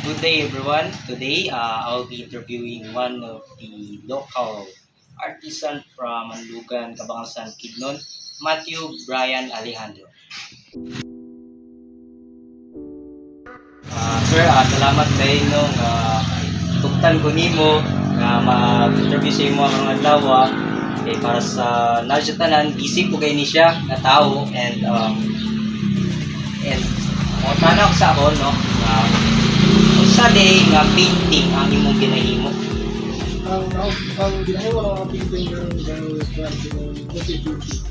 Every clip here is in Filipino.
Good day, everyone. Today, I'll be interviewing one of the local artisan from Manlugan, Cabangan, Kidnon, Matthew Brian Alejandro. Sir, salamat kayo nung tugtan ko nimo na mag-interview sa imo ang adlaw. Para sa tanan, busy ko kay ni siya na tao and mo tanaw sa ako no. Sa day nga painting ang imong ginahimo. Ang ginahimo ng mga painting ng creativity.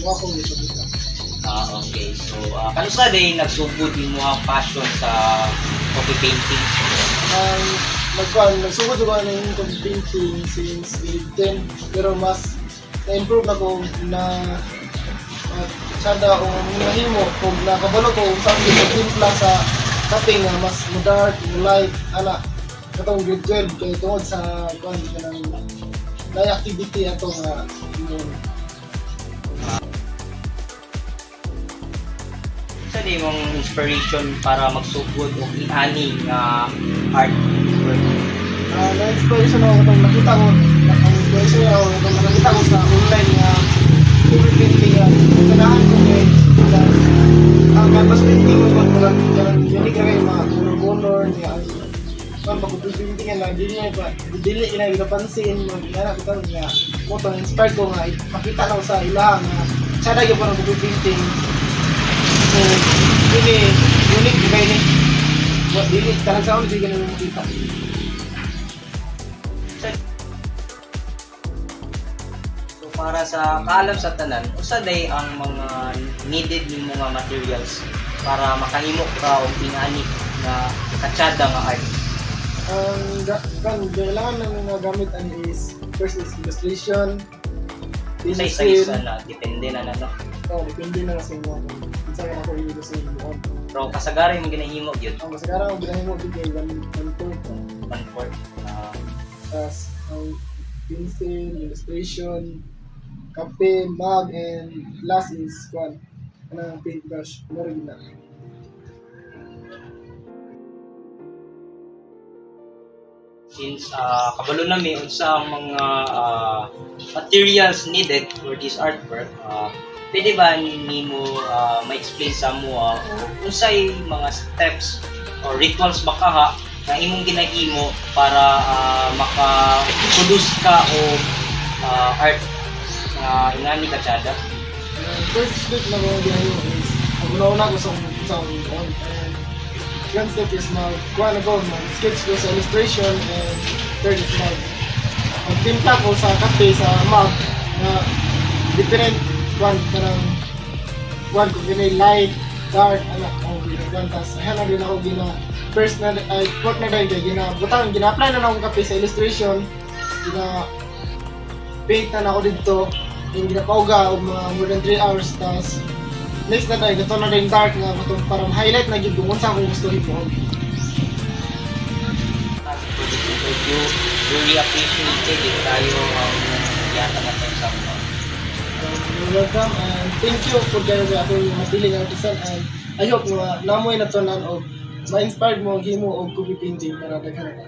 Mga kong ito. Okay. So, kano sa day nagsugod mo ang passion sa coffee painting? Nagsugod ko ng coffee painting since grade 10, pero mas na-improve na ko na sada kung nahimo kung nakabalo ko kung saan yung timpla sa cutting nga mas dark, light, katong grade 12 kaya tungod sa na activity ato nga Sa di mong inspiration para magsugod o ani nga art work? Na-inspiration ako itong nakita ko itong nakita ko sa online nga cover painting nga kanahan ko kay ang mas painting ko yun kayo mga color niya ang pag-painting lang dili na napansin mga kita nga mo itong inspired ko nga makita lang sa ilang nga sada yung parang pag-painting so unique kayo ni dili talagang sa ulit hindi ka naman makita. Para sa kaalam sa tanan, usa day ang mga needed ni mga materials para makahimo ka og inani na katsada nga art. Kailangan ng mga gamit is first is illustration, Size na depende na no. Depende na sa inyo. Isa ka ako yung sa inyo. Pero kasagaran mo ginahimo gyud. Ang kasagaran mo ginahimo gyud kay 1/4. Tas ang pencil, illustration, kape, mug, and last is paintbrush. Moro yun na. Since kabalo na mi unsa ang mga materials needed for this artwork, pwede ba nimo ma-explain sa mo unsay mga steps or rituals baka na imong ginahimo para maka-produce ka og art nga ingani katsada? First step na mga ginahimo is una ko sa on. Second step is mag-sketch ko sa illustration, and third is mag-timpla ko sa kape sa mug na different parang kung ginay light, dark, tas hana din ako first na quote na dahil gina-apply na akong kape sa illustration, paint na ako dito, yung ginapauga og mga more than 3 hours, tas next na dahil ito na rin dark nga parang highlight na gid kung unsa akong gusto rin po. Really appreciate it tayo yata na tayo sa mga. You're welcome and thank you for the akong matiling artisan, and I hope na namoy na to o ma-inspired mo ang himo og coffee painting para daghan.